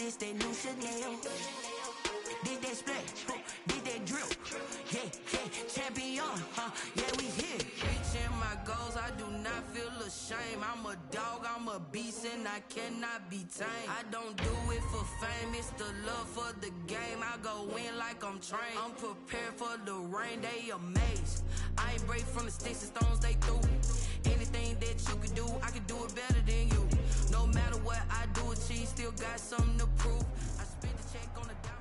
this that new Chanel. Did that split, did that drip. Yeah, champion, yeah, we here. Reaching my goals, I do not feel ashamed. I'm a dog, I'm a beast, and I cannot be tamed. I don't do it for fame, it's the love for the game. I go in like I'm trained. I'm prepared for the rain, they amazed. I ain't break from the sticks and stones they threw. Anything that you can do, I can do it better than you. No matter what I do, achieve, still got something to prove. I spent the check on the diamond.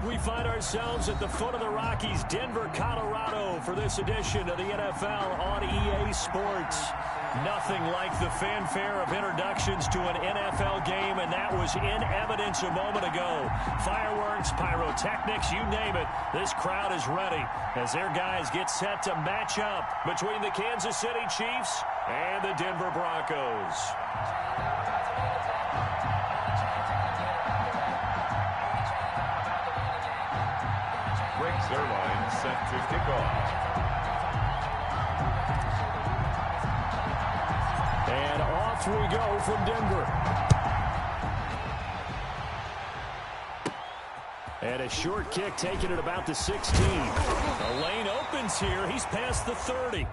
We find ourselves at the foot of the Rockies, Denver, Colorado, for this edition of the NFL on EA Sports. Nothing like the fanfare of introductions to an NFL game, and that was in evidence a moment ago. Fireworks, pyrotechnics, you name it. This crowd is ready as their guys get set to match up between the Kansas City Chiefs and the Denver Broncos. Zerline set to kick off. And off we go from Denver. And a short kick taken at about the 16. The lane opens here. He's past the 30.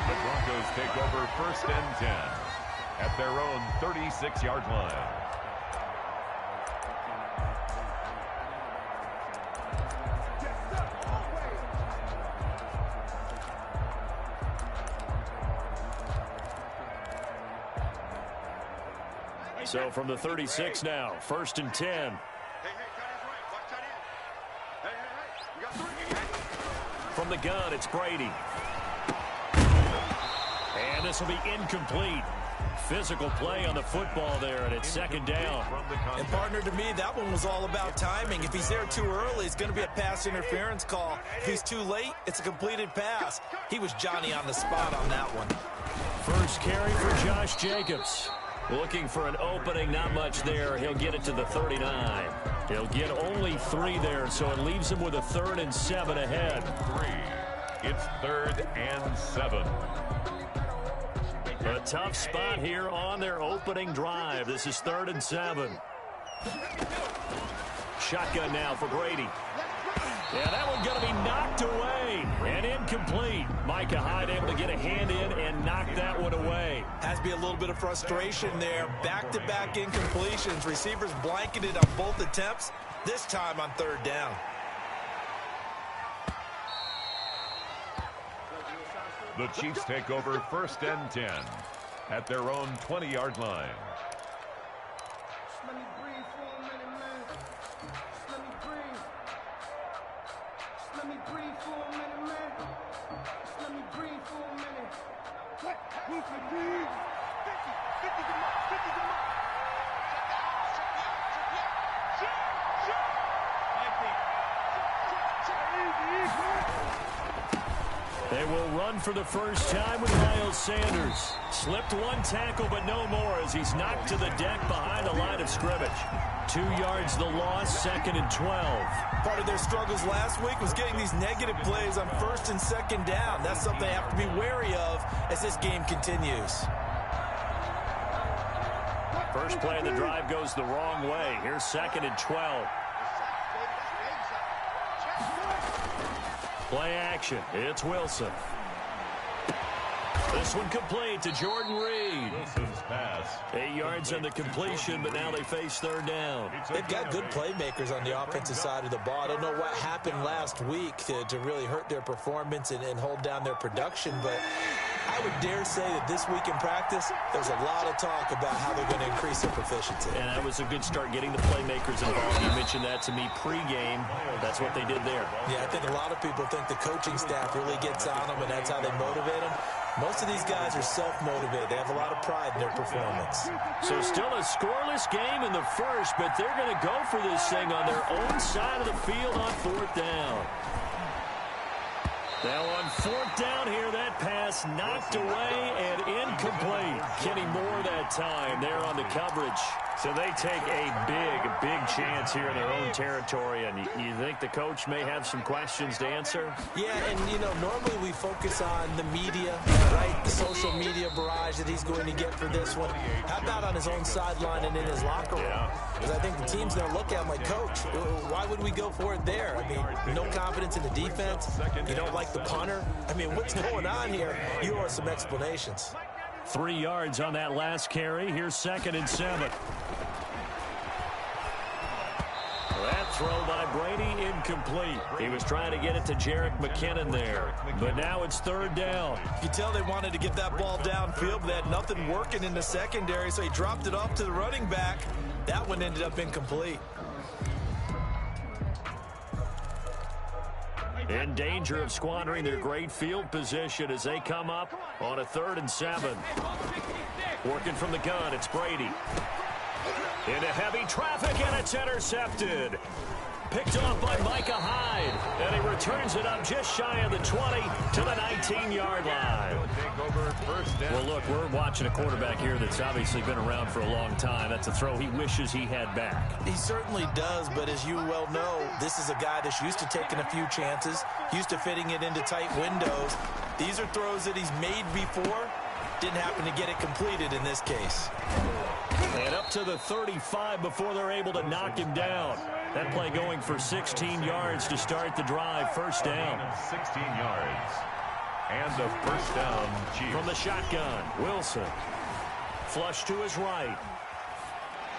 The Broncos take over 1st and 10 at their own 36-yard line. So from the 36 now, 1st and 10. From the gun, it's Brady. And this will be incomplete. Physical play on the football there, and it's 2nd down. And partner, to me, that one was all about timing. If he's there too early, it's going to be a pass interference call. If he's too late, it's a completed pass. He was Johnny on the spot on that one. First carry for Josh Jacobs. Looking for an opening, not much there. He'll get it to the 39. He'll get only 3 there, so it leaves him with a 3rd and 7 ahead. 3. It's 3rd and 7. A tough spot here on their opening drive. This is 3rd and 7. Shotgun now for Brady. Yeah, that one's going to be knocked away and incomplete. Micah Hyde able to get a hand in and knock that one away. Has to be a little bit of frustration there. Back-to-back incompletions. Receivers blanketed on both attempts, this time on 3rd down. The Chiefs take over 1st and 10 at their own 20-yard line. Let me breathe for a minute, man. Let me breathe. Let me breathe for a minute, man. Let me breathe for a minute. What? Who's the breathe? 50 come up, 50 come up. They will run for the first time with Miles Sanders. Slipped 1 tackle, but no more as he's knocked to the deck behind the line of scrimmage. 2 yards the loss, 2nd and 12. Part of their struggles last week was getting these negative plays on 1st and 2nd down. That's something they have to be wary of as this game continues. First play of the drive goes the wrong way. Here's 2nd and 12. Play action. It's Wilson. This one complete to Jordan Reed. Wilson's pass. 8 yards on the completion, but now they face 3rd down. They've got good playmakers on the offensive side of the ball. I don't know what happened last week to really hurt their performance and hold down their production, but I would dare say that this week in practice, there's a lot of talk about how they're going to increase their proficiency. And that was a good start getting the playmakers involved. You mentioned that to me pregame. That's what they did there. Yeah, I think a lot of people think the coaching staff really gets on them, and that's how they motivate them. Most of these guys are self-motivated. They have a lot of pride in their performance. So still a scoreless game in the first, but they're going to go for this thing on their own side of the field on 4th down. Now on 4th down here, that pass knocked away and incomplete. Kenny Moore that time there on the coverage. So they take a big chance here in their own territory, and you think the coach may have some questions to answer? Yeah, and, you know, normally we focus on the media, right, the social media barrage that he's going to get for this one. How about on his own sideline and in his locker room? Because I think the team's going to look at him like, Coach, why would we go for it there? I mean, no confidence in the defense. You don't like the punter. I mean, what's going on here? You owe us some explanations. 3 yards on that last carry. Here's 2nd and 7. That throw by Brady incomplete. He was trying to get it to Jerick McKinnon there. But now it's 3rd down. You tell they wanted to get that ball downfield, but they had nothing working in the secondary, so he dropped it off to the running back. That one ended up incomplete. In danger of squandering their great field position as they come up on a 3rd and 7. Working from the gun, it's Brady. Into heavy traffic, and it's intercepted. Picked off by Micah Hyde, and he returns it up just shy of the 20 to the 19-yard line. Well, look, we're watching a quarterback here that's obviously been around for a long time. That's a throw he wishes he had back. He certainly does, but as you well know, this is a guy that's used to taking a few chances, used to fitting it into tight windows. These are throws that he's made before. Didn't happen to get it completed in this case. And up to the 35 before they're able to knock him down. That play going for 16 yards to start the drive. 1st down. 16 yards. And the 1st down, Chiefs. From the shotgun, Wilson. Flush to his right.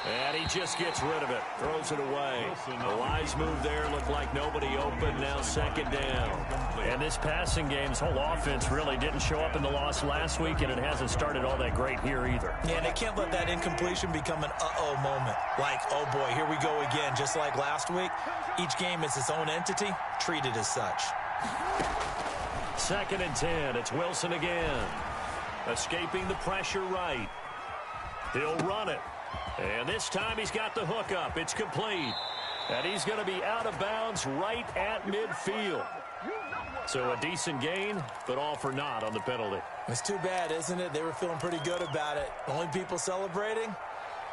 And he just gets rid of it. Throws it away. A wise move there. Looked like nobody open. Now 2nd down. And this passing game's whole offense really didn't show up in the loss last week, and it hasn't started all that great here either. Yeah, and they can't let that incompletion become an uh-oh moment. Like, oh boy, here we go again. Just like last week, each game is its own entity, treated as such. 2nd and 10. It's Wilson again. Escaping the pressure right. He'll run it. And this time he's got the hook up. It's complete. And he's going to be out of bounds right at midfield. So a decent gain, but all for naught on the penalty. It's too bad, isn't it? They were feeling pretty good about it. Only people celebrating,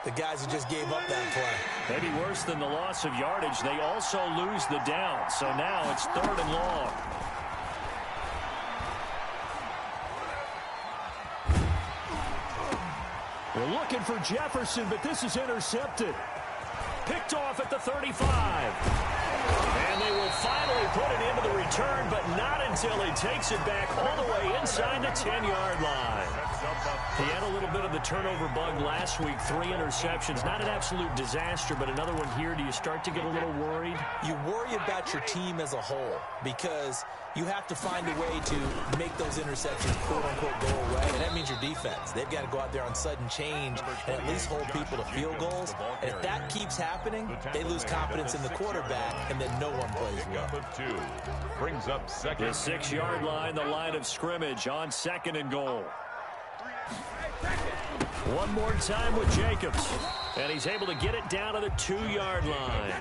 the guys who just gave up that play. Maybe worse than the loss of yardage, they also lose the down. So now it's 3rd and long. They're looking for Jefferson, but this is intercepted. Picked off at the 35. And they will finally put it into the return, but not until he takes it back all the way inside the 10-yard line. He had a little bit of the turnover bug last week, 3 interceptions. Not an absolute disaster, but another one here. Do you start to get a little worried? You worry about your team as a whole because you have to find a way to make those interceptions, quote-unquote, go away, and that means your defense. They've got to go out there on sudden change and at least hold people to field goals. And if that keeps happening, they lose confidence in the quarterback, and then no one plays well. Brings up second. The 6-yard line, the line of scrimmage on 2nd and goal. One more time with Jacobs. And he's able to get it down to the 2-yard line.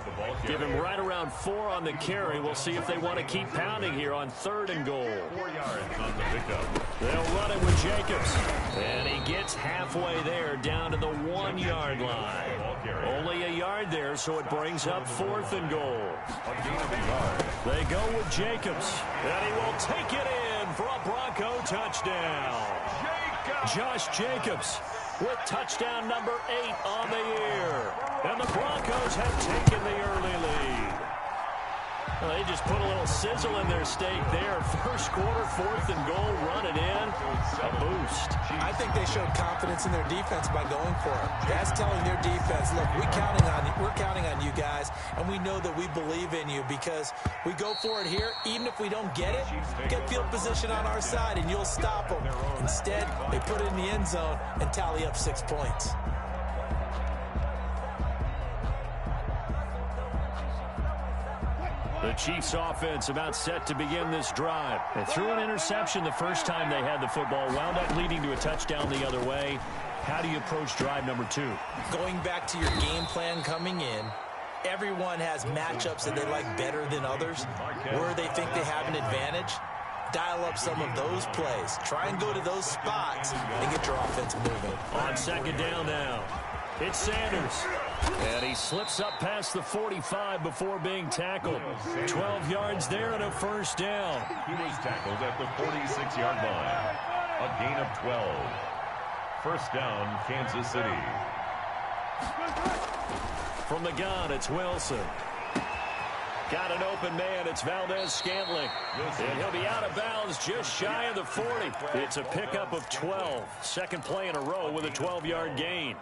Give him right around 4 on the carry. We'll see if they want to keep pounding here on 3rd and goal. 4 yards on the pickup. They'll run it with Jacobs. And he gets halfway there down to the 1-yard line. Only a yard there, so it brings up 4th and goal. They go with Jacobs. And he will take it in for a Bronco touchdown. Josh Jacobs with touchdown number 8 on the year. And the Broncos have taken the early lead. Well, they just put a little sizzle in their steak there. First quarter, 4th and goal, run it in. A boost. I think they showed confidence in their defense by going for it. That's telling their defense, look, we're counting on you guys, and we know that we believe in you because we go for it here. Even if we don't get it, get field position on our side, and you'll stop them. Instead, they put it in the end zone and tally up 6 points. The Chiefs offense about set to begin this drive. They threw an interception the first time they had the football, wound up leading to a touchdown the other way. How do you approach drive number 2? Going back to your game plan coming in, everyone has matchups that they like better than others, where they think they have an advantage. Dial up some of those plays. Try and go to those spots and get your offense moving. On 2nd down now, it's Sanders. And he slips up past the 45 before being tackled. 12 yards there and a 1st down. He was tackled at the 46-yard line. A gain of 12. 1st down, Kansas City. From the gun, it's Wilson. Got an open man. It's Valdez-Scantling. And he'll be out of bounds just shy of the 40. It's a pickup of 12. Second play in a row with a 12-yard gain.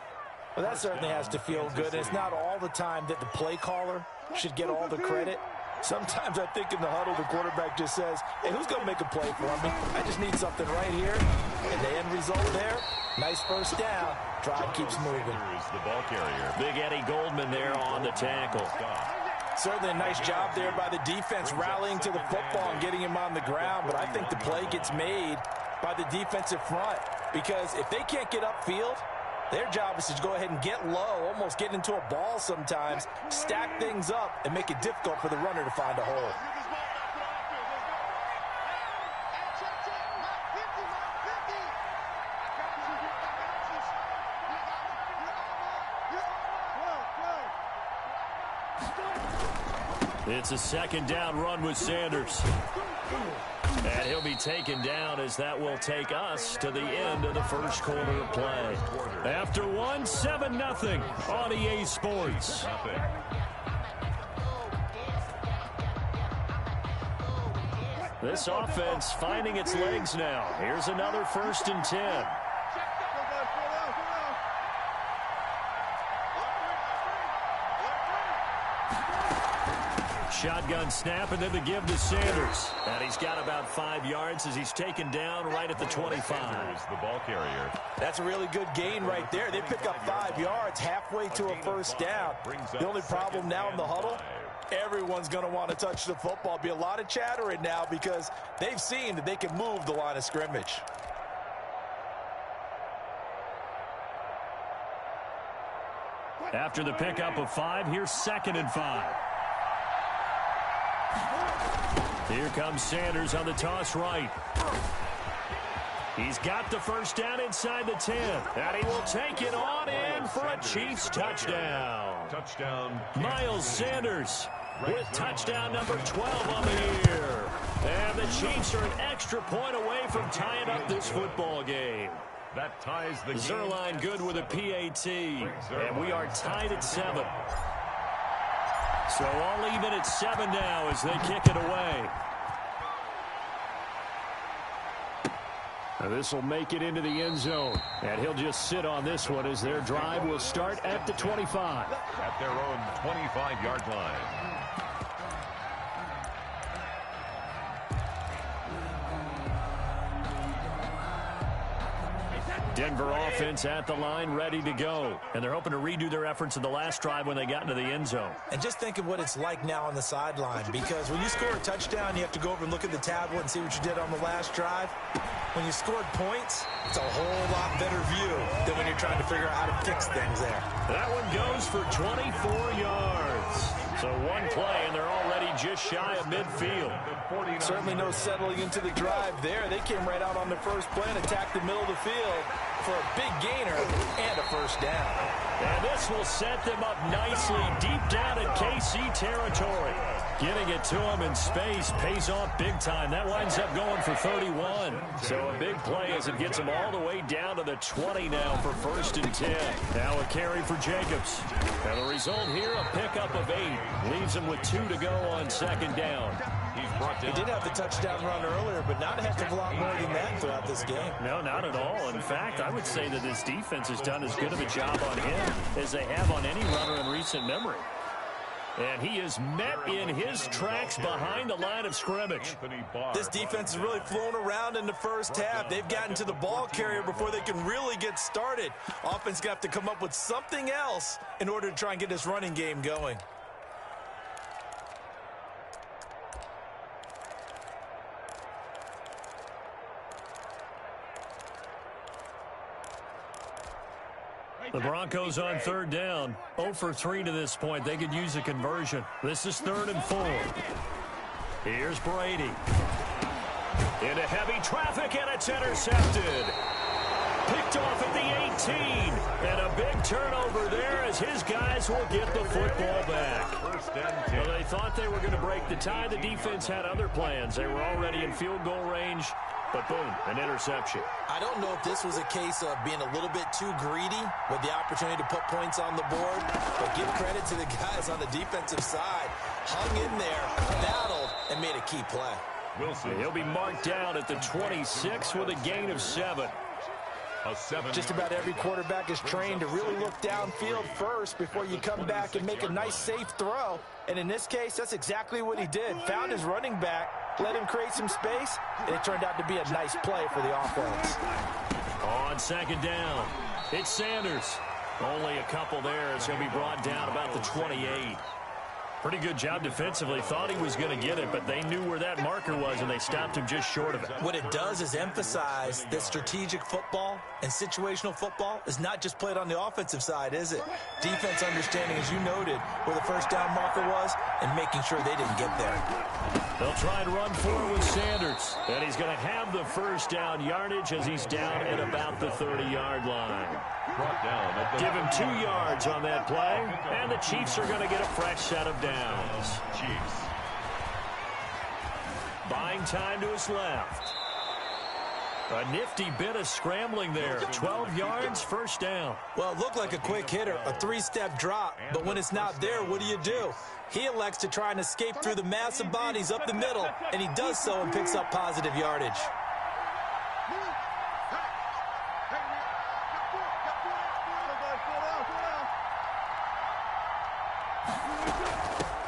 Well, that certainly has to feel good. It's not all the time that the play caller should get all the credit. Sometimes I think in the huddle, the quarterback just says, hey, who's going to make a play for me? I just need something right here. And the end result there, nice 1st down. Drive keeps moving. The ball carrier. Big Eddie Goldman there on the tackle. Certainly a nice job there by the defense rallying to the football and getting him on the ground. But I think the play gets made by the defensive front because if they can't get upfield, their job is to go ahead and get low, almost get into a ball sometimes, stack things up, and make it difficult for the runner to find a hole. It's a 2nd down run with Sanders. And he'll be taken down as that will take us to the end of the first quarter of play. After 1, 7-0 on EA Sports. This offense finding its legs now. Here's another 1st and 10. Shotgun snap, and then the give to Sanders. And he's got about 5 yards as he's taken down right at the 25. The ball carrier. That's a really good gain right there. They pick up 5 yards halfway to a 1st down. The only problem now in the huddle, everyone's going to want to touch the football. Be a lot of chattering now because they've seen that they can move the line of scrimmage. After the pickup of 5, here's 2nd and 5. Here comes Sanders on the toss right. He's got the first down inside the 10. And he will take it on in for a Chiefs touchdown. Touchdown. Miles Sanders with touchdown number 12 on the year. And the Chiefs are an extra point away from tying up this football game. That ties the game. Zerline good with a PAT. And we are tied at 7. So all even at 7 now as they kick it away. Now this will make it into the end zone. And he'll just sit on this one as their drive will start at the 25. At their own 25-yard line. Denver offense at the line, ready to go. And they're hoping to redo their efforts in the last drive when they got into the end zone. And just think of what it's like now on the sideline, because when you score a touchdown, you have to go over and look at the tablet and see what you did on the last drive. When you scored points, it's a whole lot better view than when you're trying to figure out how to fix things there. That one goes for 24 yards. So one play, and they're already just shy of midfield. Certainly no settling into the drive there. They came right out on the first play and attacked the middle of the field for a big gainer and a first down. And this will set them up nicely deep down in KC territory. Getting it to him in space pays off big time. That winds up going for 31. So a big play as it gets them all the way down to the 20 now for 1st and 10. Now a carry for Jacobs. And the result here, a pickup of 8. Leaves him with 2 to go on 2nd down. He did have the touchdown run earlier, but not a heck of a lot more than that throughout this game. No, not at all. In fact, I would say that this defense has done as good of a job on him as they have on any runner in recent memory. And he is met in his tracks behind the line of scrimmage. This defense is really flown around in the first half. They've gotten to the ball carrier before they can really get started. Offense got to come up with something else in order to try and get this running game going. The Broncos on 3rd down. 0 for 3 to this point. They could use a conversion. This is 3rd and 4. Here's Brady. Into heavy traffic, and it's intercepted. Picked off at the 18. And a big turnover there as his guys will get the football back. Well, they thought they were going to break the tie. The defense had other plans. They were already in field goal range. But boom, an interception. I don't know if this was a case of being a little bit too greedy with the opportunity to put points on the board, but give credit to the guys on the defensive side. Hung in there, battled, and made a key play. Wilson. He'll be marked down at the 26 with a gain of 7. Just about every quarterback is trained to really look downfield first before you come back and make a nice, safe throw. And in this case, that's exactly what he did. Found his running back, let him create some space, and it turned out to be a nice play for the offense. On 2nd down, it's Sanders. Only a couple there as he'll be brought down about the 28. Pretty good job defensively. Thought he was going to get it, but they knew where that marker was, and they stopped him just short of it. What it does is emphasize that strategic football and situational football is not just played on the offensive side, is it? Defense understanding, as you noted, where the first down marker was and making sure they didn't get there. They'll try and run forward with Sanders, and he's going to have the first down yardage as he's down at about the 30-yard line. Give him 2 yards on that play, and the Chiefs are going to get a fresh set of downs. Chiefs. Buying time to his left. A nifty bit of scrambling there. 12 yards, first down. Well, it looked like a quick hitter, a 3-step drop, but when it's not there, what do? He elects to try and escape through the massive bodies up the middle, and he does so and picks up positive yardage.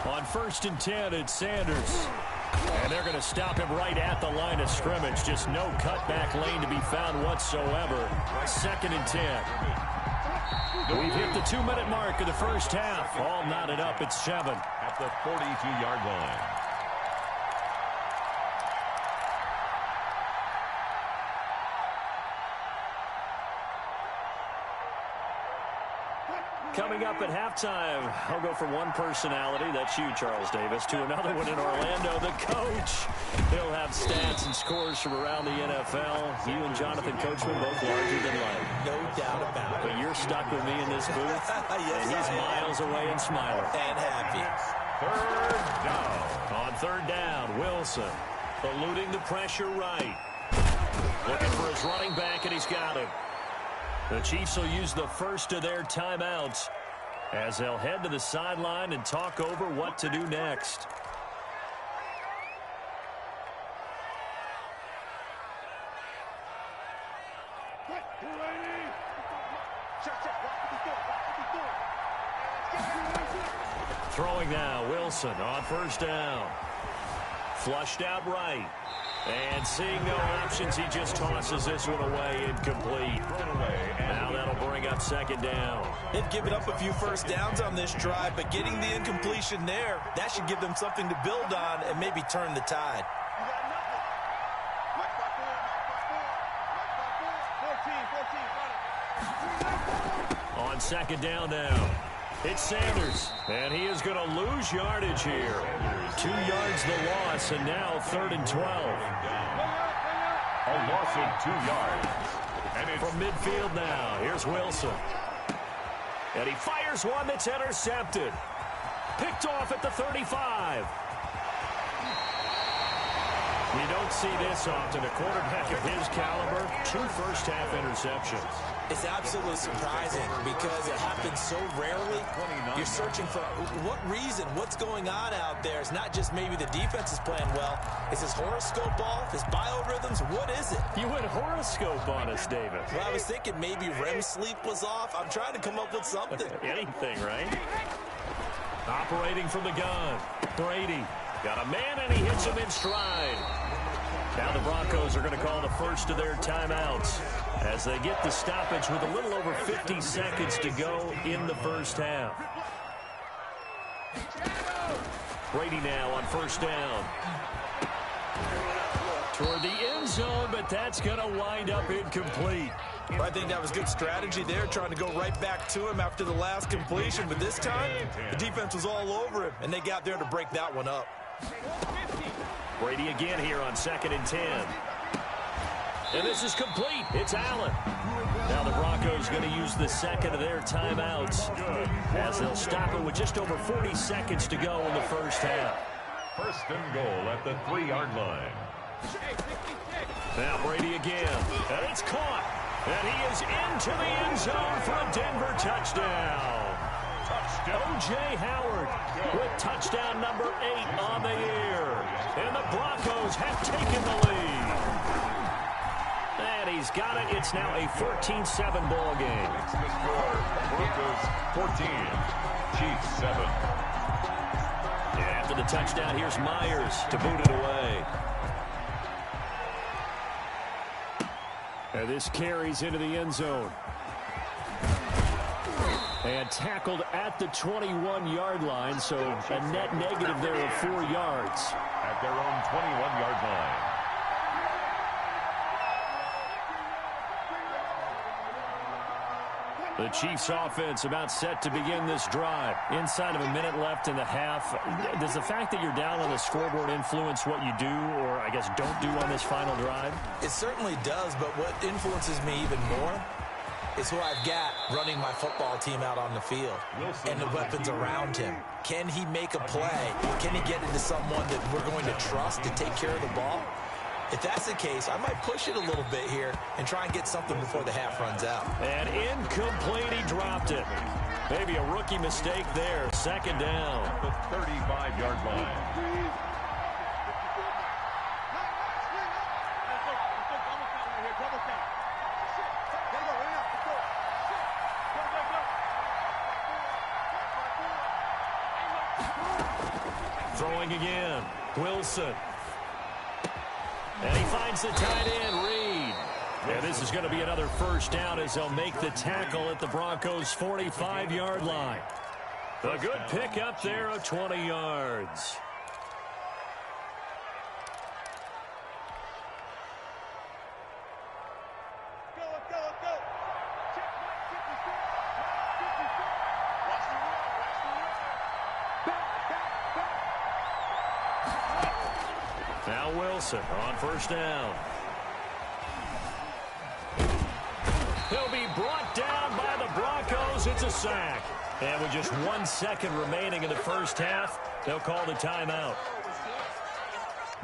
On 1st and 10, it's Sanders. And they're going to stop him right at the line of scrimmage. Just no cutback lane to be found whatsoever. 2nd and 10. We've hit the 2-minute mark of the first half. All knotted up at 7. At the 42-yard line. Coming up at halftime, I'll go from one personality, that's you, Charles Davis, to another one in Orlando. The coach. He'll have stats and scores from around the NFL. You and Jonathan Coachman both larger than life. No doubt about it. But you're stuck with me in this booth. Yes, and he's miles away and smiling. And happy. Third down. On third down, Wilson eluding the pressure right. Looking for his running back, and he's got him. The Chiefs will use the first of their timeouts as they'll head to the sideline and talk over what to do next. Throwing now, Wilson on first down. Flushed out right. And seeing no options, he just tosses this one away, incomplete. Now that'll bring up second down. They've given up a few first downs on this drive, but getting the incompletion there, that should give them something to build on and maybe turn the tide. On second down now, it's Sanders, and he is going to lose yardage here. 2 yards the loss, and now 3rd and 12. A loss of 2 yards. And it's from midfield now, here's Wilson. And he fires one that's intercepted. Picked off at the 35. You don't see this often. A quarterback of his caliber, 2 first-half interceptions. It's absolutely surprising because it happens so rarely. You're searching for what reason, what's going on out there. It's not just maybe the defense is playing well. Is his horoscope off? His biorhythms? What is it? You went horoscope on us, David. Well, I was thinking maybe REM sleep was off. I'm trying to come up with something. Anything, right? Operating from the gun. Brady got a man, and he hits him in stride. Now the Broncos are going to call the first of their timeouts as they get the stoppage with a little over 50 seconds to go in the first half. Brady now on first down. Toward the end zone, but that's going to wind up incomplete. Well, I think that was good strategy there, trying to go right back to him after the last completion. But this time, the defense was all over him, and they got there to break that one up. Brady again here on 2nd and 10. And this is complete. It's Allen. Now the Broncos going to use the second of their timeouts as they'll stop it with just over 40 seconds to go in the first half. First and goal at the 3-yard line. Now Brady again. And it's caught. And he is into the end zone for a Denver touchdown. O.J. Howard with touchdown number 8 on the year. And the Broncos have taken the lead. And he's got it. It's now a 14-7 ball game. It's the score. Broncos 14, Chiefs 7. And after the touchdown, here's Myers to boot it away. And this carries into the end zone. And tackled at the 21-yard line, so a net negative there of 4 yards. At their own 21-yard line. The Chiefs offense about set to begin this drive. Inside of a minute left in the half. Does the fact that you're down on the scoreboard influence what you do, or I guess don't do on this final drive? It certainly does, but what influences me even more is who I've got running my football team out on the field and the weapons around him. Can he make a play? Can he get into someone that we're going to trust to take care of the ball? If that's the case, I might push it a little bit here and try and get something before the half runs out. And incomplete, he dropped it. Maybe a rookie mistake there. Second down. The 35-yard line. Throwing again. Wilson. And he finds the tight end, Reed. And this is going to be another first down as they'll make the tackle at the Broncos' 45-yard line. A good pickup there of 20 yards. Now Wilson on first down. He'll be brought down by the Broncos. It's a sack. And with just 1 second remaining in the first half, they'll call the timeout.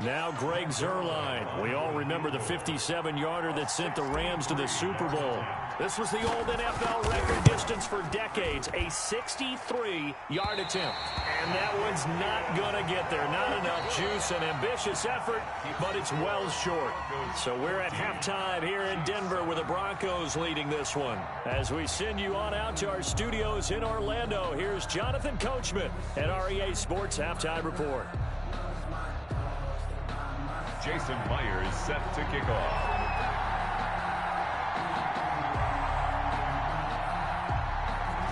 Now Greg Zuerlein. We all remember the 57-yarder that sent the Rams to the Super Bowl. This was the old NFL record distance for decades, a 63-yard attempt. And that one's not going to get there. Not enough juice, an ambitious effort, but it's well short. So we're at halftime here in Denver with the Broncos leading this one. As we send you on out to our studios in Orlando, here's Jonathan Coachman at our EA Sports Halftime Report. Jason Myers set to kick off.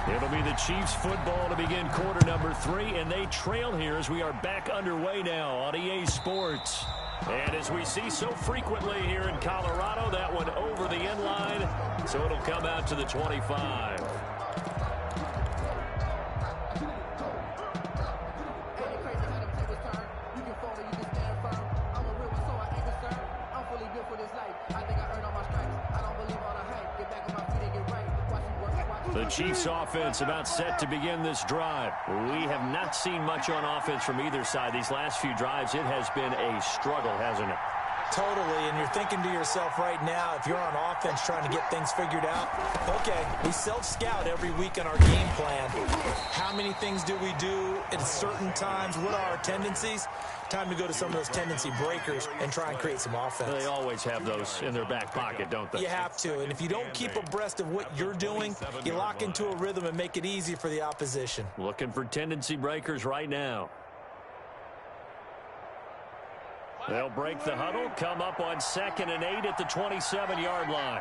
It'll be the Chiefs football to begin quarter number 3, and they trail here as we are back underway now on EA Sports. And as we see so frequently here in Colorado, that one over the end line, so it'll come out to the 25. The Chiefs offense about set to begin this drive. We have not seen much on offense from either side. These last few drives, it has been a struggle, hasn't it? Totally, and you're thinking to yourself right now, if you're on offense trying to get things figured out, okay, we self-scout every week on our game plan. How many things do we do at certain times? What are our tendencies? Time to go to some of those tendency breakers and try and create some offense. They always have those in their back pocket, don't they? You have to, and if you don't keep abreast of what you're doing, you lock into a rhythm and make it easy for the opposition. Looking for tendency breakers right now. They'll break the huddle, come up on 2nd and 8 at the 27-yard line.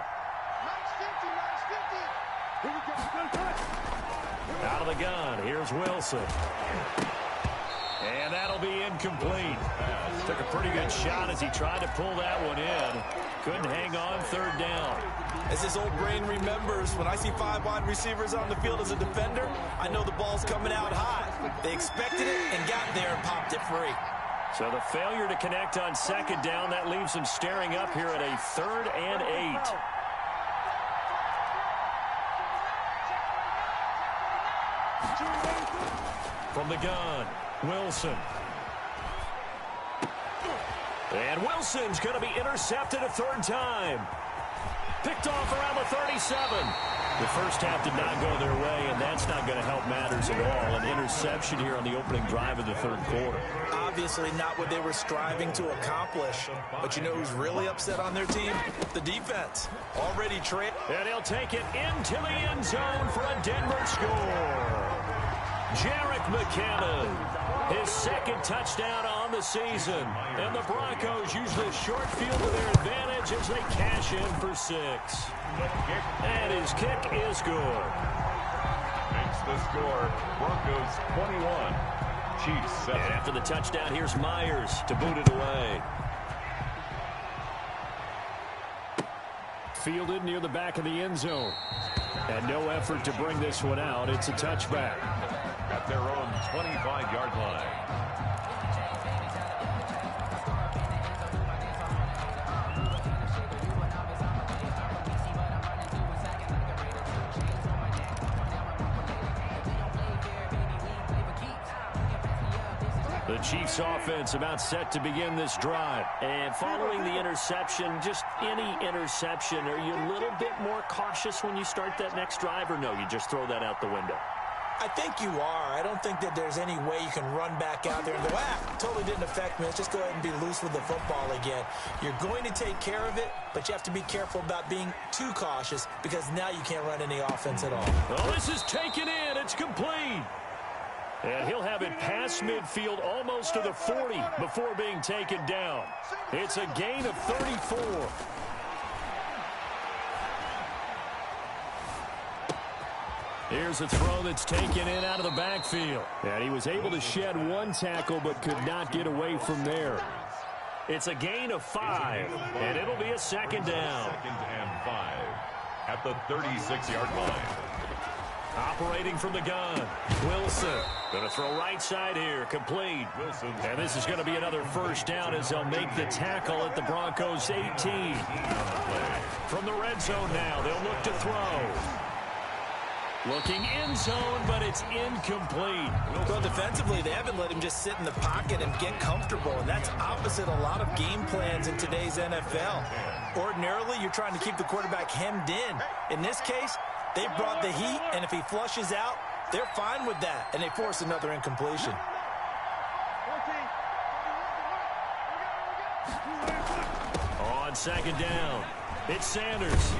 Out of the gun, here's Wilson. And that'll be incomplete. Took a pretty good shot as he tried to pull that one in. Couldn't hang on, 3rd down. As his old brain remembers, when I see 5 wide receivers on the field as a defender, I know the ball's coming out high. They expected it and got there and popped it free. So the failure to connect on 2nd down, that leaves him staring up here at a 3rd and 8. From the gun, Wilson. And Wilson's going to be intercepted a 3rd time. Picked off around the 37. The first half did not go their way, and that's not going to help matters at all. An interception here on the opening drive of the 3rd quarter. Obviously not what they were striving to accomplish. But you know who's really upset on their team? The defense. Already trailed. And he'll take it into the end zone for a Denver score. Jerick McKinnon, his 2nd touchdown on the season. And the Broncos use the short field to their advantage as they cash in for 6. And his kick is good. Makes the score, Broncos 21, Chiefs 7. And after the touchdown, here's Myers to boot it away. Fielded near the back of the end zone. And no effort to bring this one out. It's a touchback. At their own 25-yard line. The Chiefs offense about set to begin this drive. And following the interception, just any interception, are you a little bit more cautious when you start that next drive, or no, you just throw that out the window? I think you are. I don't think that there's any way you can run back out there and go, totally didn't affect me. Let's just go ahead and be loose with the football again. You're going to take care of it, but you have to be careful about being too cautious because now you can't run any offense at all. Well, this is taken in. It's complete. And he'll have it past midfield almost to the 40 before being taken down. It's a gain of 34. Here's a throw that's taken in out of the backfield. And he was able to shed 1 tackle but could not get away from there. It's a gain of 5, and it'll be a 2nd down. 2nd and 5 at the 36-yard line. Operating from the gun. Wilson. Going to throw right side here. Complete. Wilson. And this is going to be another first down as they'll make the tackle at the Broncos 18. From the red zone now, they'll look to throw. Looking in zone, but it's incomplete. Well, defensively, they haven't let him just sit in the pocket and get comfortable, and that's opposite a lot of game plans in today's NFL. Ordinarily, you're trying to keep the quarterback hemmed in. In this case, they brought the heat, and if he flushes out, they're fine with that, and they force another incompletion. On second down, it's Sanders.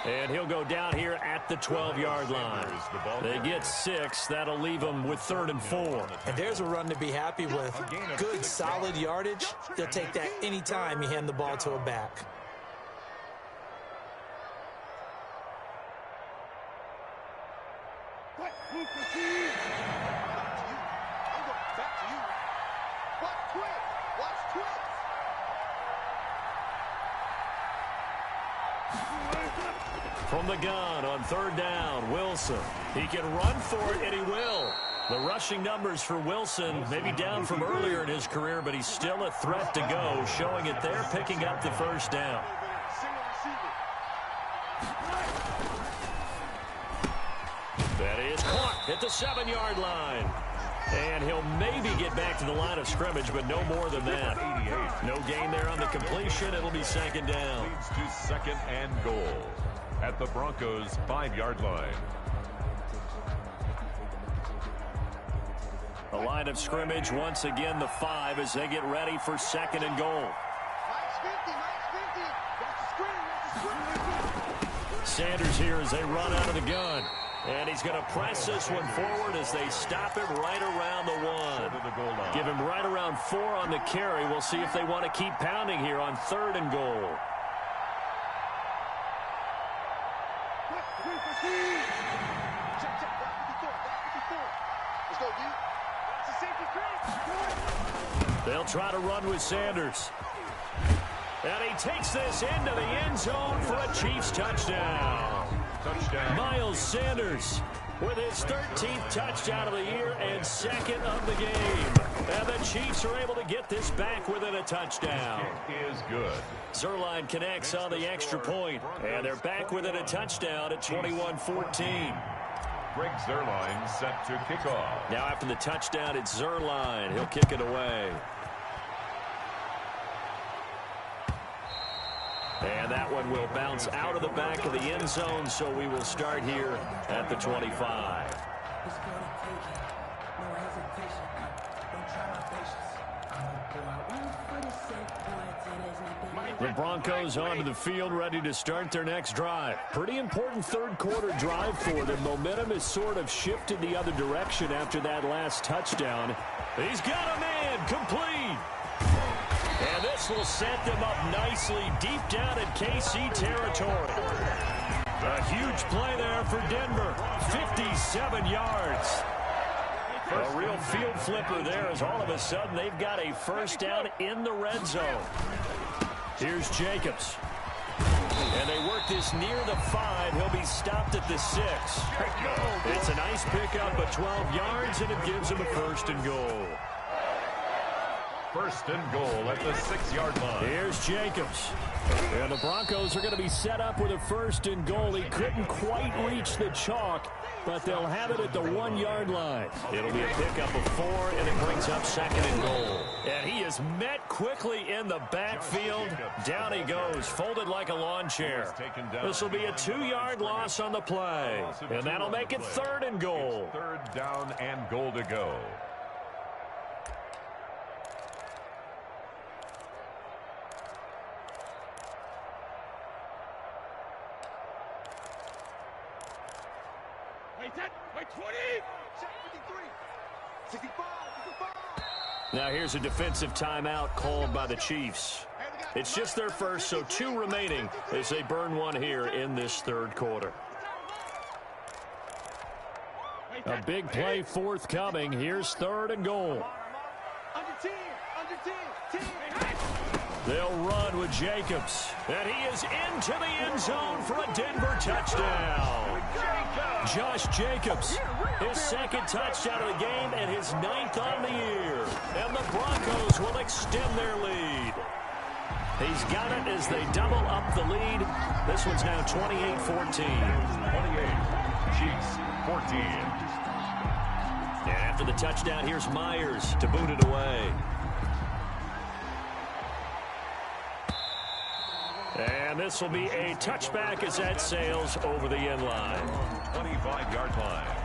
And he'll go down here at the 12-yard line. They get 6. That'll leave them with 3rd and 4. And there's a run to be happy with. Good, solid yardage. He'll take that anytime you hand the ball to a back. From the gun on 3rd down, Wilson. He can run for it, and he will. The rushing numbers for Wilson may be down from earlier in his career, but he's still a threat to go, showing it there, picking up the first down. That is caught at the 7-yard line. And he'll maybe get back to the line of scrimmage, but no more than that. No gain there on the completion. It'll be 2nd down. Leads to 2nd and goal at the Broncos' 5-yard line. The line of scrimmage, once again, the 5 as they get ready for 2nd and goal. Sanders here as they run out of the gun. And he's going to press this one forward as they stop it right around the 1. Give him right around 4 on the carry. We'll see if they want to keep pounding here on 3rd and goal. They'll try to run with Sanders. And he takes this into the end zone for a Chiefs touchdown. Miles Sanders with his 13th touchdown of the year and 2nd of the game. And the Chiefs are able to get this back within a touchdown. Kick is good. Zerline connects on the extra point, and they're back within a touchdown at 21-14. Greg Zerline set to kick off. Now after the touchdown, it's Zerline. He'll kick it away. And that one will bounce out of the back of the end zone, so we will start here at the 25. The Broncos onto the field, ready to start their next drive. Pretty important third-quarter drive for them. Momentum has sort of shifted the other direction after that last touchdown. He's got a man, complete. And this will set them up nicely deep down in KC territory. A huge play there for Denver. 57 yards. A real field flipper there as all of a sudden they've got a first down in the red zone. Here's Jacobs. And they work this near the 5. He'll be stopped at the 6. It's a nice pickup of 12 yards, and it gives him a 1st and goal. 1st and goal at the 6-yard line. Here's Jacobs. And the Broncos are going to be set up with a 1st and goal. He couldn't quite reach the chalk, but they'll have it at the 1-yard line. It'll be a pickup of 4, and it brings up 2nd and goal. And he is met quickly in the backfield. Down he goes, folded like a lawn chair. This will be a 2-yard loss on the play, and that'll make it 3rd and goal. 3rd down and goal to go. Now here's a defensive timeout called by the Chiefs. It's just their first, so 2 remaining as they burn 1 here in this 3rd quarter. A big play forthcoming. Here's 3rd and goal. They'll run with Jacobs. And he is into the end zone for a Denver touchdown. Josh Jacobs, his second touchdown of the game and his 9th on the year. And the Broncos will extend their lead. He's got it as they double up the lead. This one's now 28-14. 28, Chiefs 14. And after the touchdown, here's Myers to boot it away. And this will be a touchback as that sails over the end line. 25-yard line.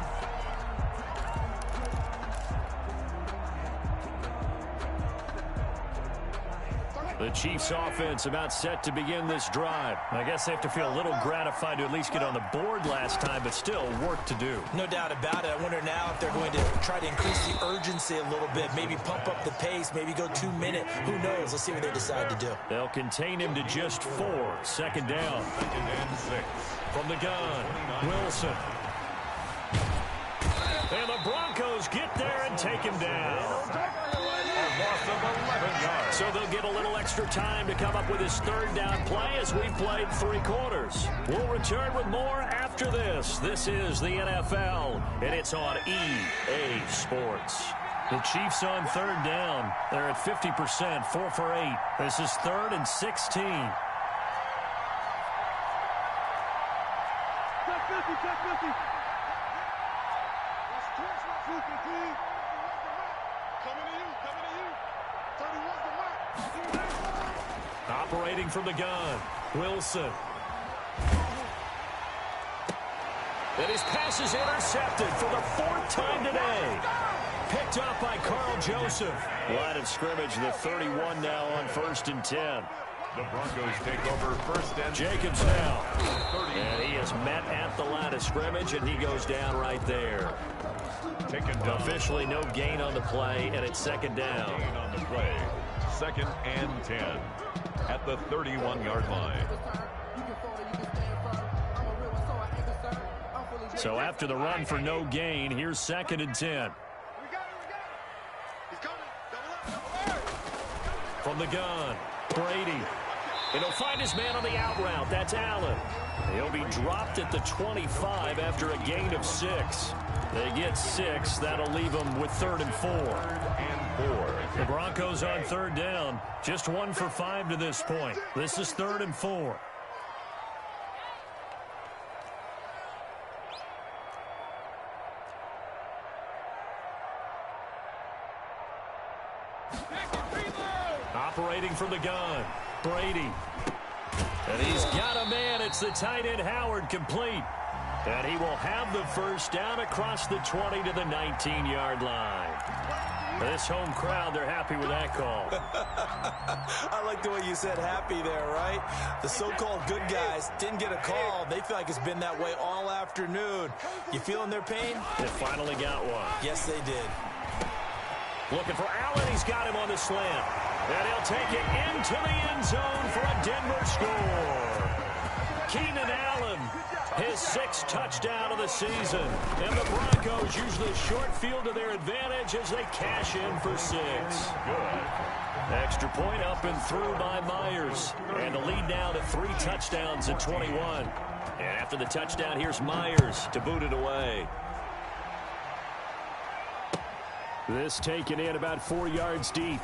The Chiefs offense about set to begin this drive. I guess they have to feel a little gratified to at least get on the board last time, but still work to do. No doubt about it. I wonder now if they're going to try to increase the urgency a little bit, maybe pump up the pace, maybe go 2 minutes. Who knows? Let's see what they decide to do. They'll contain him to just 4. Second down. 2nd and 6. From the gun, Wilson. And the Broncos get there and take him down. A loss of 11 yards. So they'll get a little extra time to come up with his 3rd down play as we've played 3 quarters. We'll return with more after this. This is the NFL, and it's on EA Sports. The Chiefs on 3rd down. They're at 50%, 4 for 8. This is 3rd and 16. Check 50. Operating from the gun, Wilson. And his pass is intercepted for the 4th time today. Picked up by Carl Joseph. Line of scrimmage, the 31 now on 1st and 10. The Broncos take over 1st and Jacobs now. And he is met at the line of scrimmage, and he goes down right there. taken down. Officially no gain on the play, and it's 2nd down. Gain on the play. 2nd and 10 at the 31-yard line. So after the run for no gain, here's 2nd and 10. From the gun, Brady. And he'll find his man on the out route. That's Allen. He'll be dropped at the 25 after a gain of 6. They get 6. That'll leave them with 3rd and 4. The Broncos on 3rd down. Just 1 for 5 to this point. This is 3rd and 4. Operating from the gun, Brady. And he's got a man. It's the tight end Howard, complete. And he will have the 1st down across the 20 to the 19-yard line. This home crowd, they're happy with that call. I like the way you said happy there, right? The so-called good guys didn't get a call. They feel like it's been that way all afternoon. You feeling their pain? They finally got one. Yes, they did. Looking for Allen. He's got him on the slant. And he'll take it into the end zone for a Denver score. Keenan Allen, his 6th touchdown of the season. And the Broncos use the short field to their advantage as they cash in for 6. Good. Extra point up and through by Myers. And the lead now to 3 touchdowns at 21. And after the touchdown, here's Myers to boot it away. This taken in about 4 yards deep.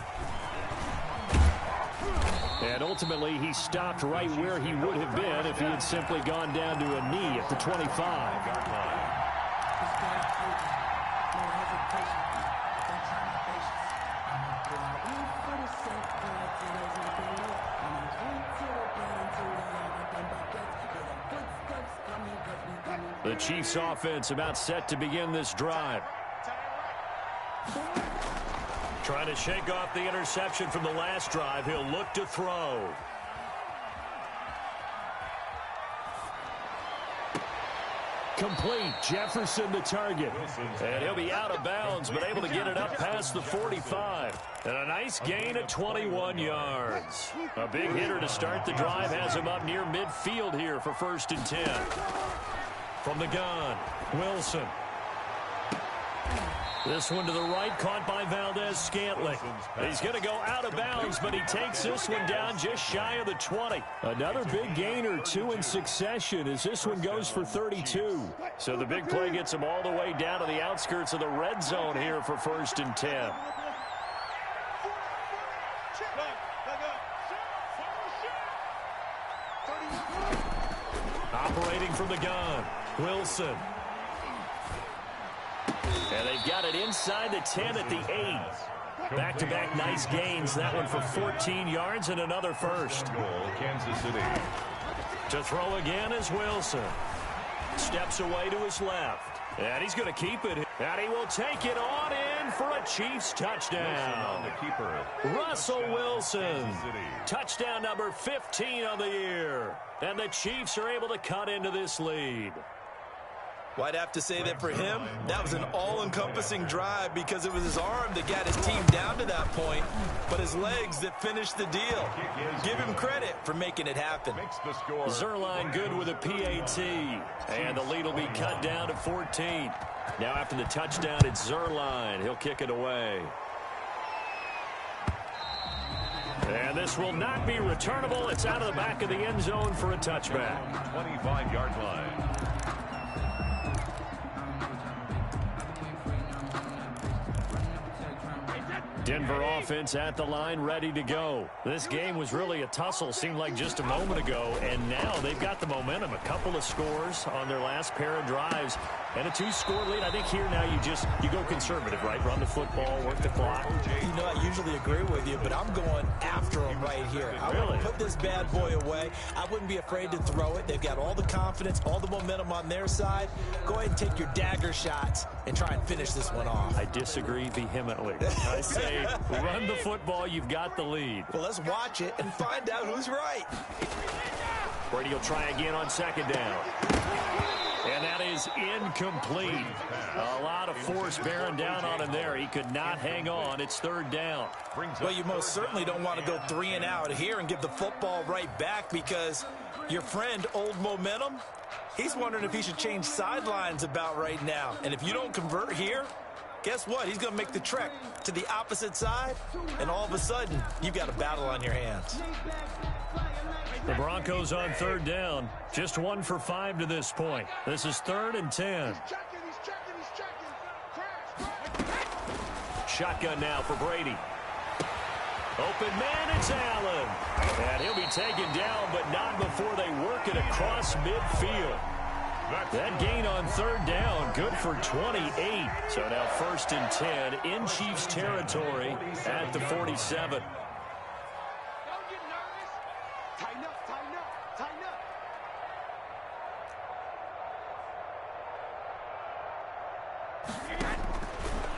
And ultimately, he stopped right where he would have been if he had simply gone down to a knee at the 25-yard line. The Chiefs offense about set to begin this drive. Trying to shake off the interception from the last drive. He'll look to throw. Complete. Jefferson the target. And he'll be out of bounds, but able to get it up past the 45. And a nice gain of 21 yards. A big hitter to start the drive has him up near midfield here for 1st and 10. From the gun, Wilson. This one to the right, caught by Valdez-Scantling. He's going to go out of bounds, but he takes this one down just shy of the 20. Another big gain or two in succession as this one goes for 32. So the big play gets him all the way down to the outskirts of the red zone here for 1st and 10. Operating from the gun, Wilson. And they've got it inside the 10 at the 8. Back-to-back nice gains. That one for 14 yards and another first. Kansas City. To throw again is Wilson. Steps away to his left. And he's going to keep it. And he will take it on in for a Chiefs touchdown. The keeper. Russell Wilson. Touchdown number 15 on the year. And the Chiefs are able to cut into this lead. Well, I'd have to say that for him, that was an all-encompassing drive because it was his arm that got his team down to that point, but his legs that finished the deal. Give him credit for making it happen. Zuerlein good with a PAT, and the lead will be cut down to 14. Now after the touchdown, it's Zuerlein. He'll kick it away. And this will not be returnable. It's out of the back of the end zone for a touchback. 25-yard line. Denver offense at the line, ready to go. This game was really a tussle, seemed like just a moment ago, and now they've got the momentum. A couple of scores on their last pair of drives, and a 2-score lead. I think here now you go conservative, right? Run the football, work the clock. You know, I usually agree with you, but I'm going after them right here. I want to put this bad boy away. I wouldn't be afraid to throw it. They've got all the confidence, all the momentum on their side. Go ahead and take your dagger shots and try and finish this one off. I disagree vehemently. I say run the football, you've got the lead. Well, let's watch it and find out who's right. Brady will try again on 2nd down. And that is incomplete. A lot of force bearing down on him there. He could not hang on. It's 3rd down. Well, you most certainly don't want to go 3 and out here and give the football right back because your friend, Old Momentum, he's wondering if he should change sidelines about right now. And if you don't convert here, guess what? He's going to make the trek to the opposite side, and all of a sudden, you've got a battle on your hands. The Broncos on 3rd down. Just 1 for 5 to this point. This is 3rd and 10. Shotgun now for Brady. Open man, it's Allen. And he'll be taken down, but not before they work it across midfield. That gain on 3rd down, good for 28. So now 1st and 10 in Chiefs territory at the 47.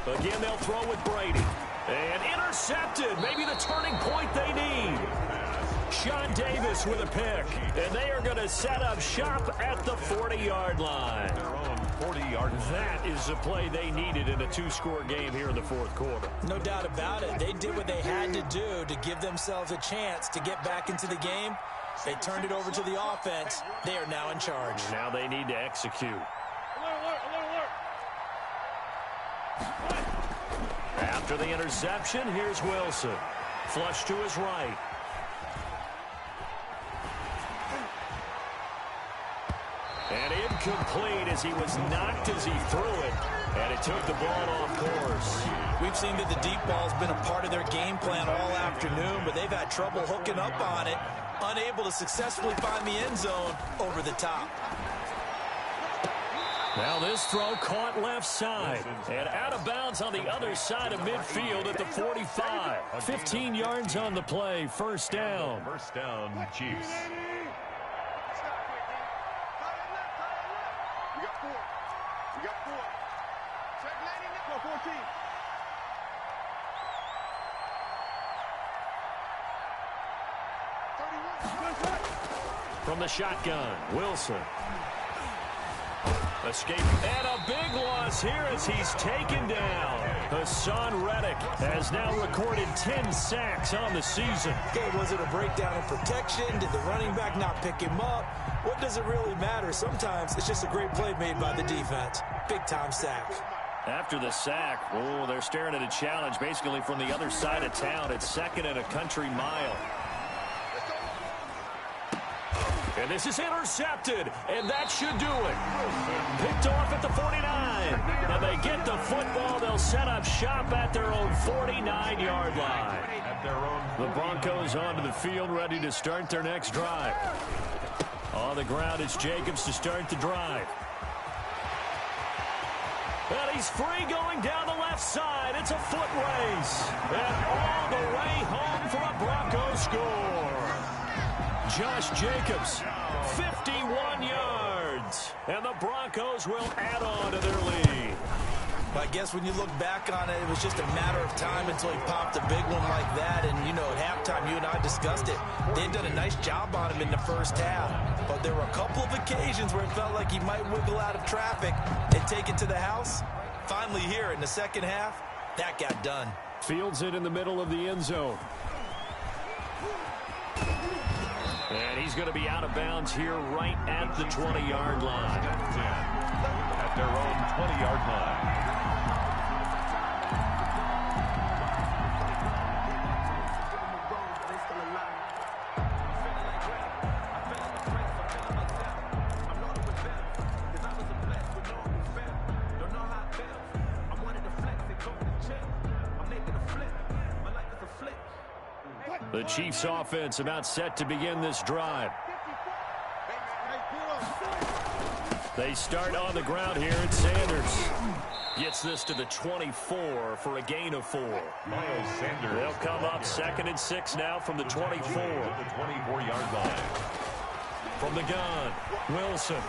Again, they'll throw with Brady. And intercepted. Maybe the turning point they need. Sean Davis with a pick. And they are going to set up shop at the 40-yard line. Their own 40-yard. That is the play they needed in a 2-score game here in the 4th quarter. No doubt about it. They did what they had to do to give themselves a chance to get back into the game. They turned it over to the offense. They are now in charge. Now they need to execute. After the interception, here's Wilson. Flush to his right. And incomplete as he was knocked as he threw it. And it took the ball off course. We've seen that the deep ball's been a part of their game plan all afternoon, but they've had trouble hooking up on it, unable to successfully find the end zone over the top. Now this throw caught left side and out of bounds on the other side of midfield at the 45. 15 yards on the play, 1st down. 1st down, Chiefs. We got 4. Check 14. From the shotgun, Wilson. Escape, and a big loss here as he's taken down. Hassan Reddick has now recorded 10 sacks on the season. Okay, was it a breakdown in protection? Did the running back not pick him up? What does it really matter? Sometimes it's just a great play made by the defense. Big-time sack. After the sack, oh, they're staring at a challenge basically from the other side of town. It's 2nd and a country mile. And this is intercepted, and that should do it. Picked off at the 49. And they get the football. They'll set up shop at their own 49-yard line. The Broncos onto the field, ready to start their next drive. On the ground, it's Jacobs to start the drive. And he's free going down the left side. It's a foot race. And all the way home for a Broncos score. Josh Jacobs, 51 yards. And the Broncos will add on to their lead. I guess when you look back on it, it was just a matter of time until he popped a big one like that. And, you know, at halftime, you and I discussed it. They'd done a nice job on him in the first half. But there were a couple of occasions where it felt like he might wiggle out of traffic and take it to the house. Finally here in the second half, that got done. Fields it in the middle of the end zone. And he's going to be out of bounds here right at the 20-yard line. At their own 20-yard line. The Chiefs offense about set to begin this drive. They start on the ground here, and Sanders gets this to the 24 for a gain of 4. Miles Sanders. They'll come up 2nd and 6 now from the 24. The 24-yard line. From the gun, Wilson.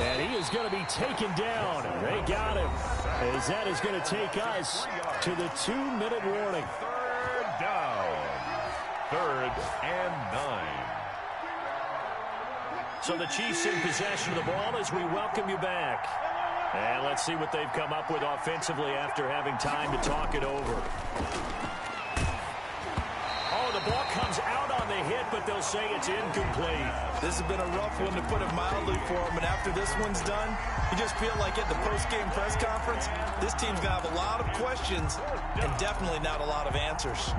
And he is going to be taken down. They got him. As that is going to take us to the 2-minute warning. 3rd down. 3rd and 9. So the Chiefs in possession of the ball as we welcome you back. And let's see what they've come up with offensively after having time to talk it over. Oh, the ball comes out on the hit, but they'll say it's incomplete. This has been a rough one, to put it mildly, for him. And after this one's done, you just feel like at the post-game press conference, this team's going to have a lot of questions and definitely not a lot of answers.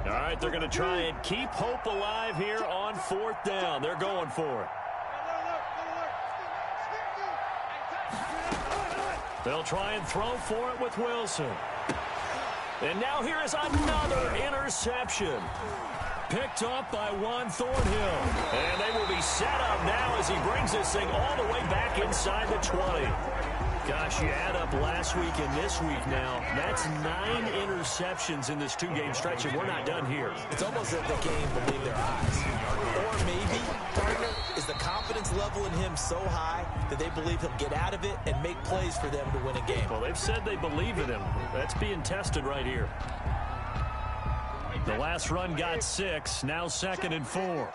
All right, they're going to try and keep hope alive here on 4th down. They're going for it. They'll try and throw for it with Wilson. And now here is another interception. Picked up by Juan Thornhill. And they will be set up now as he brings this thing all the way back inside the 20. Gosh, you add up last week and this week now, that's 9 interceptions in this 2-game stretch, and we're not done here. It's almost as if they can't even believe their eyes. Or maybe, partner, is the confidence level in him so high that they believe he'll get out of it and make plays for them to win a game. Well, they've said they believe in him. That's being tested right here. The last run got 6, now 2nd and 4.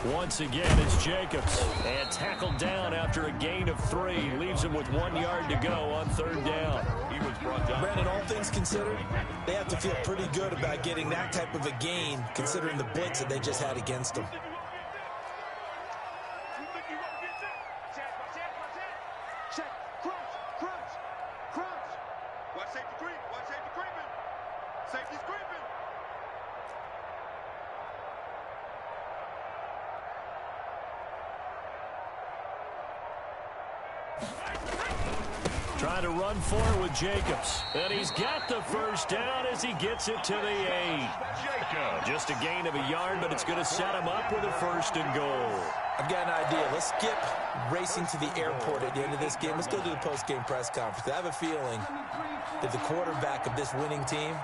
Once again, it's Jacobs. And tackled down after a gain of 3. Leaves him with 1 yard to go on 3rd down. He was brought down. Brandon, all things considered, they have to feel pretty good about getting that type of a gain, considering the blitz that they just had against them. Trying to run for it with Jacobs. And he's got the first down as he gets it to the 8. Jacobs. Just a gain of a yard, but it's going to set him up with a 1st and goal. I've got an idea. Let's skip racing to the airport at the end of this game. Let's go to the post-game press conference. I have a feeling that the quarterback of this winning team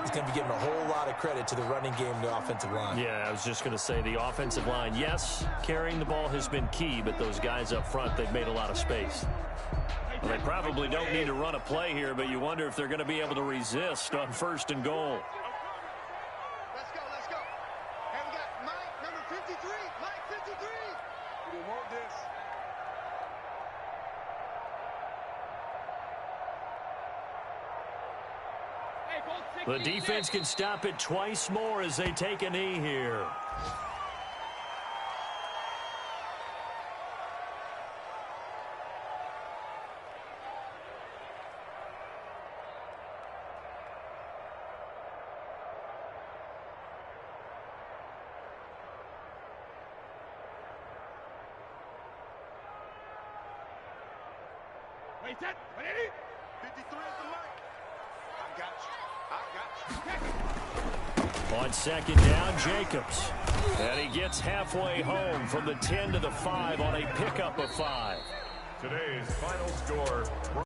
is going to be giving a whole lot of credit to the running game and the offensive line. Yeah, I was just going to say the offensive line. Yes, carrying the ball has been key, but those guys up front, they've made a lot of space. Well, they probably don't need to run a play here, but you wonder if they're going to be able to resist on 1st and goal. Let's go, let's go. And we got Mike, number 53. Mike, 53. We want this. The defense can stop it twice more as they take a knee here. Wait, that, 53 at the line. I got you. On second down, Jacobs. And he gets halfway home from the 10 to the 5 on a pickup of 5. Today's final score.